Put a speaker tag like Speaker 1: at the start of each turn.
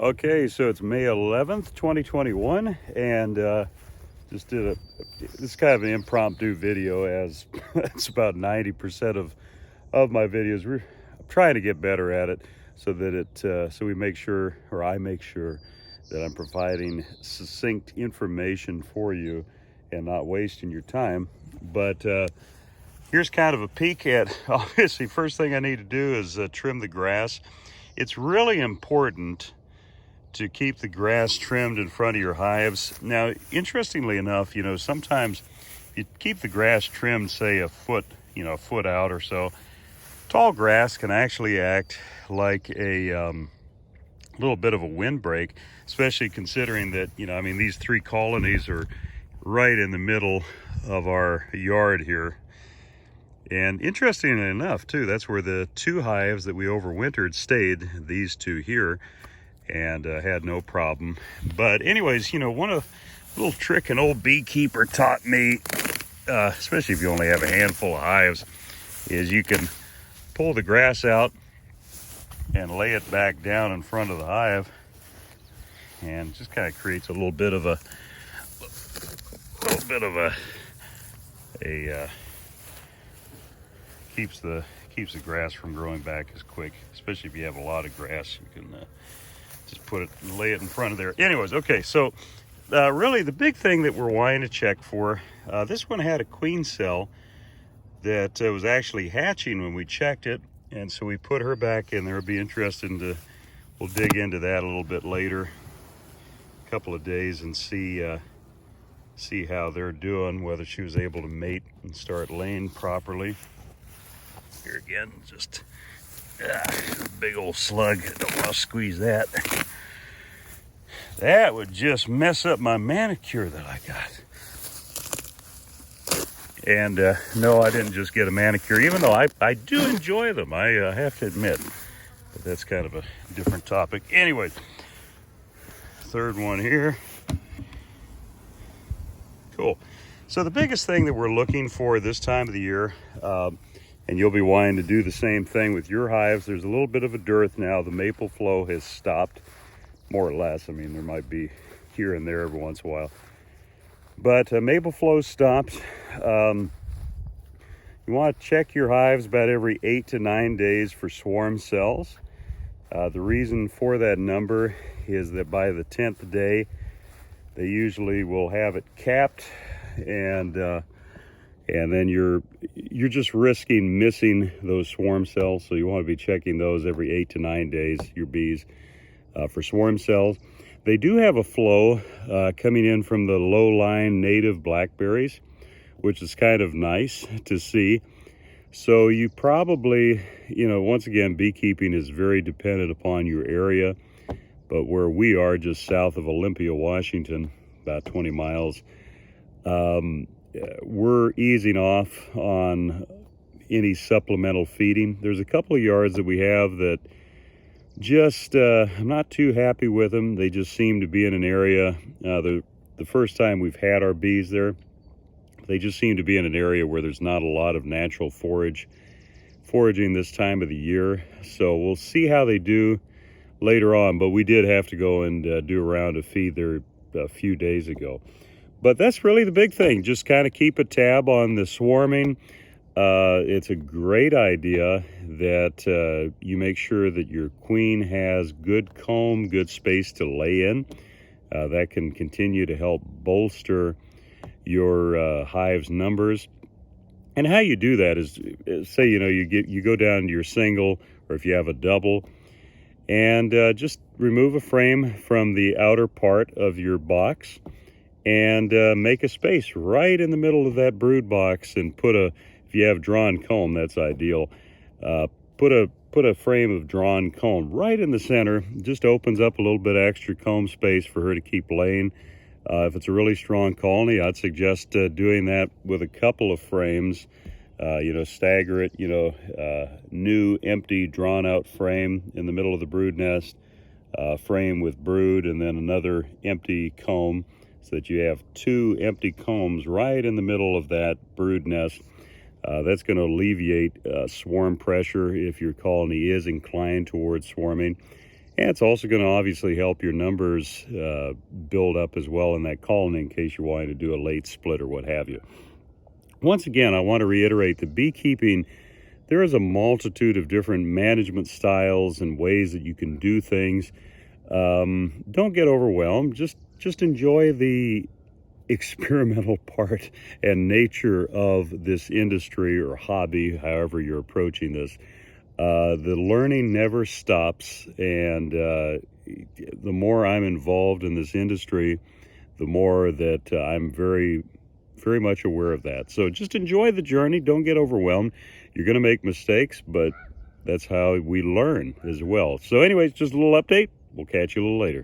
Speaker 1: Okay, so it's May 11th, 2021, and just did this kind of an impromptu video, as it's about 90% of my videos. I'm trying to get better at it so that so we make sure, or I make sure, that I'm providing succinct information for you and not wasting your time. But here's kind of a peek at, obviously, first thing I need to do is trim the grass. It's really important to keep the grass trimmed in front of your hives. Now, interestingly enough, sometimes you keep the grass trimmed, say a foot out or so. Tall grass can actually act like a little bit of a windbreak, especially considering that, these three colonies are right in the middle of our yard here. And interestingly enough, too, that's where the two hives that we overwintered stayed, these two here, and had no problem. But anyways, one of the little trick an old beekeeper taught me, especially if you only have a handful of hives, is you can pull the grass out and lay it back down in front of the hive, and just kind of creates a little bit of a keeps the grass from growing back as quick, especially if you have a lot of grass. You can just put it and lay it in front of there. Anyways, okay, so really the big thing that we're wanting to check for, this one had a queen cell that was actually hatching when we checked it, and so we put her back in there. It'll be interesting we'll dig into that a little bit later, a couple of days, and see how they're doing, whether she was able to mate and start laying properly. Here again, just big old slug. Don't want to squeeze that. That would just mess up my manicure that I got. And no, I didn't just get a manicure, even though I do enjoy them, I have to admit. But that's kind of a different topic. Anyway, third one here. Cool. So the biggest thing that we're looking for this time of the year, and you'll be wanting to do the same thing with your hives. There's a little bit of a dearth now. The maple flow has stopped, more or less. There might be here and there every once in a while. But maple flow stopped. You want to check your hives about every 8 to 9 days for swarm cells. The reason for that number is that by the 10th day, they usually will have it capped, and then you're just risking missing those swarm cells. So you want to be checking those every 8 to 9 days, your bees, for swarm cells. They do have a flow coming in from the low-lying native blackberries, which is kind of nice to see. So you probably, once again, beekeeping is very dependent upon your area. But where we are, just south of Olympia, Washington, about 20 miles, we're easing off on any supplemental feeding. There's a couple of yards that we have that just, I'm not too happy with them. They just seem to be in an area, the first time we've had our bees there, they just seem to be in an area where there's not a lot of natural foraging this time of the year. So we'll see how they do later on, but we did have to go and do a round of feed there a few days ago. But that's really the big thing. Just kind of keep a tab on the swarming. It's a great idea that you make sure that your queen has good comb, good space to lay in. That can continue to help bolster your hive's numbers. And how you do that is, say, you go down to your single, or if you have a double, and just remove a frame from the outer part of your box and make a space right in the middle of that brood box, and if you have drawn comb, that's ideal. Put a frame of drawn comb right in the center. Just opens up a little bit extra comb space for her to keep laying. If it's a really strong colony, I'd suggest doing that with a couple of frames. Stagger it, new empty drawn out frame in the middle of the brood nest, frame with brood, and then another empty comb, so that you have two empty combs right in the middle of that brood nest. That's going to alleviate swarm pressure if your colony is inclined towards swarming. And it's also going to obviously help your numbers build up as well in that colony in case you're wanting to do a late split or what have you. Once again, I want to reiterate that beekeeping, there is a multitude of different management styles and ways that you can do things. Don't get overwhelmed. Just enjoy the experimental part and nature of this industry or hobby, however you're approaching this. The learning never stops, and the more I'm involved in this industry, the more that I'm very much aware of that. So just enjoy the journey. Don't get overwhelmed. You're going to make mistakes, but that's how we learn as well. So anyways, just a little update. We'll catch you a little later.